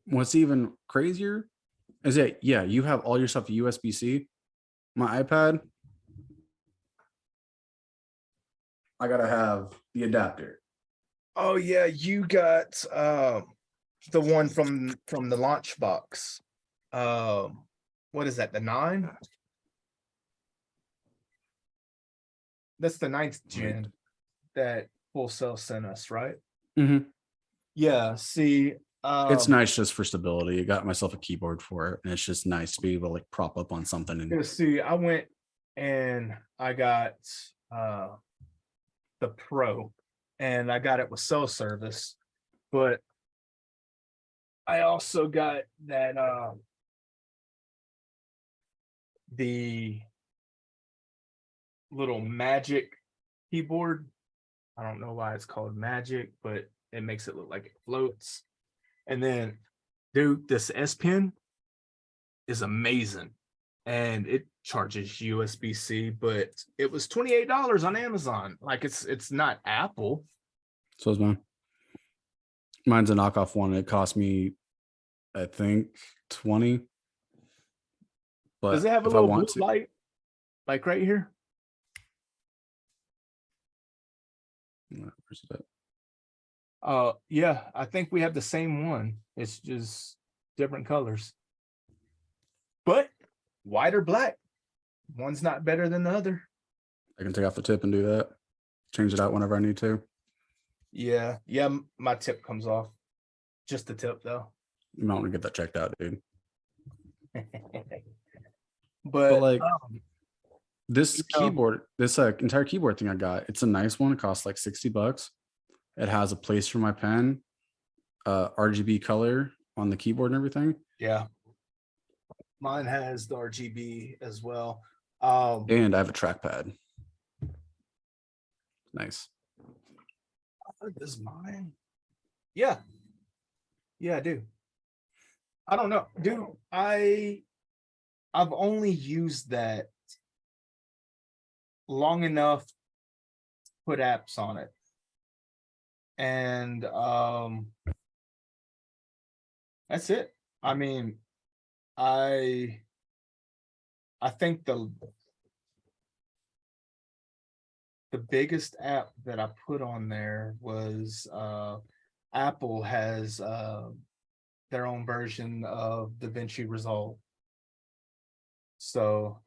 what's even crazier is that, yeah, you have all your stuff USB-C. My iPad, I gotta have the adapter. Oh yeah, you got the one from the launch box. What is that? The 9? That's the 9th gen that Full Sail sent us, right? Mhm. Yeah. See, It's nice just for stability. I got myself a keyboard for it, and it's just nice to be able to like prop up on something. And see, I went and I got the Pro, and I got it with cell service, but I also got that the little Magic keyboard. I don't know why it's called Magic, but it makes it look like it floats. And then, dude, this S Pen is amazing, and it charges USB-C, but it was $28 on Amazon. Like, it's not Apple. so is mine. Mine's a knockoff one. It cost me, I think, 20. But Does it have a if I little want blue to, light, like right here? where's it at? Yeah, I think we have the same one. It's just different colors. But white or black, one's not better than the other. I can take off the tip and do that. Change it out whenever I need to. Yeah, my tip comes off. Just the tip though. You might want to get that checked out, dude. But like, this you know- keyboard, this entire keyboard thing I got, it's a nice one. It costs like $60. It has a place for my pen, RGB color on the keyboard and everything. yeah, mine has the RGB as well. And I have a trackpad. Nice. Does mine? Yeah. Yeah, I do. I don't know. Dude, I've only used that long enough to put apps on it. And that's it. I mean, I think the biggest app that I put on there was Apple has their own version of DaVinci Resolve. So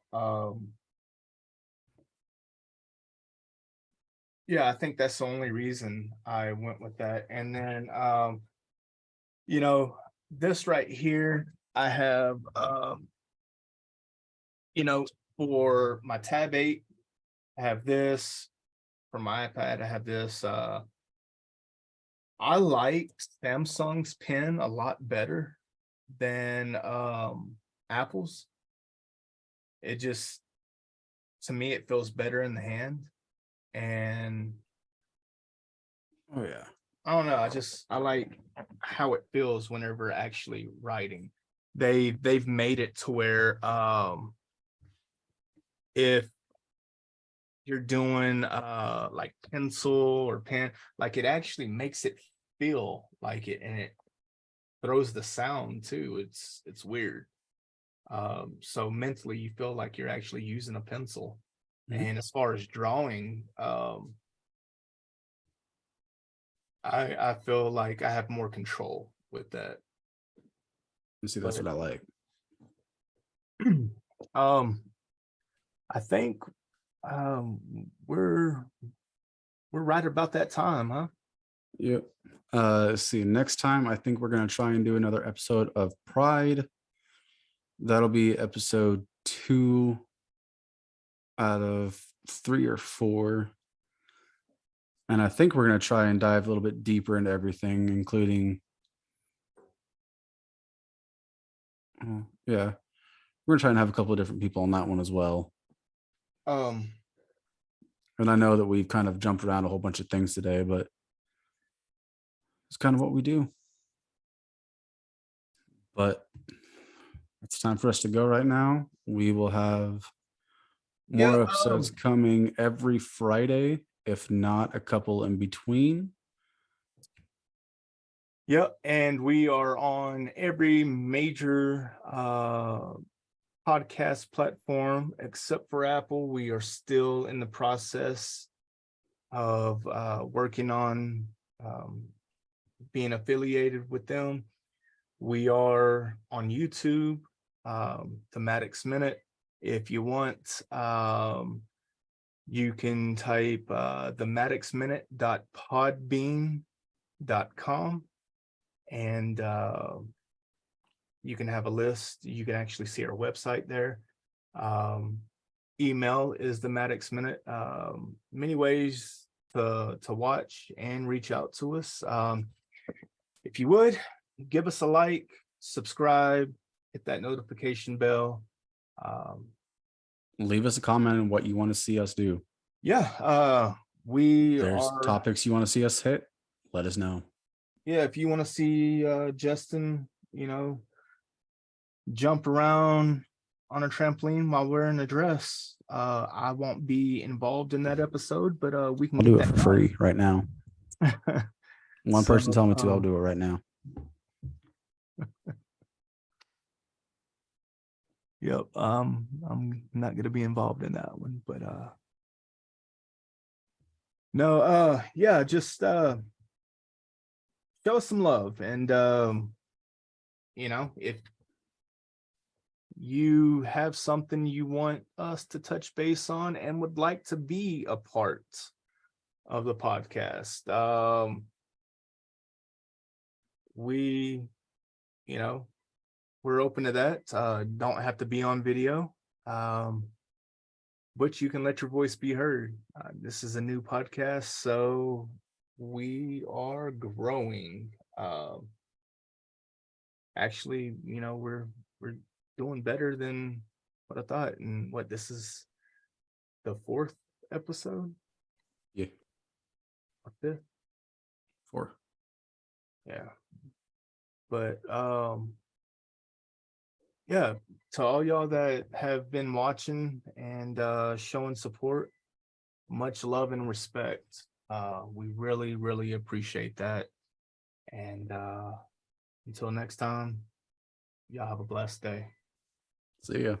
yeah, I think that's the only reason I went with that. And then you know, this right here, I have you know, for my Tab 8, I have this. For my iPad, I have this. I like Samsung's pen a lot better than Apple's. It just, to me, it feels better in the hand. And Oh yeah. I don't know, I like how it feels whenever actually writing. They've made it to where if you're doing like pencil or pen, like it actually makes it feel like it, and it throws the sound too. It's weird. So mentally you feel like you're actually using a pencil. And as far as drawing, I feel like I have more control with that. You see, that's what I like. I think we're right about that time, huh? Yep. Let's see, next time I think we're gonna try and do another episode of Pride. That'll be episode 2 out of 3 or 4. And I think we're gonna try and dive a little bit deeper into everything, including yeah, we're gonna try and have a couple of different people on that one as well. And I know that we've kind of jumped around a whole bunch of things today, but it's kind of what we do. But it's time for us to go right now. We will have more episodes coming every Friday, if not a couple in between. Yep, and we are on every major podcast platform except for Apple. We are still in the process of working on being affiliated with them. We are on YouTube, Thematics Minute. If you want, you can type thematicsminute.podbean.com, and you can have a list. You can actually see our website there. Email is Thematics Minute. Many ways to watch and reach out to us. If you would, give us a like, subscribe, hit that notification bell. Leave us a comment on what you want to see us do. Yeah, There's topics you want to see us hit, let us know. Yeah, if you want to see Justin, jump around on a trampoline while wearing a dress, I won't be involved in that episode, but we can I'll do it for free right now. One person tell me to, I'll do it right now. Yep. I'm not gonna be involved in that one, but no, yeah, just show us some love. And if you have something you want us to touch base on and would like to be a part of the podcast, we're open to that. Don't have to be on video, but you can let your voice be heard. This is a new podcast, so we are growing. Actually, we're doing better than what I thought. And what, this is the 4th episode? Yeah. Or 5th? 4. Yeah. But yeah, to all y'all that have been watching and showing support, much love and respect. We really, really appreciate that. And until next time, y'all have a blessed day. See ya.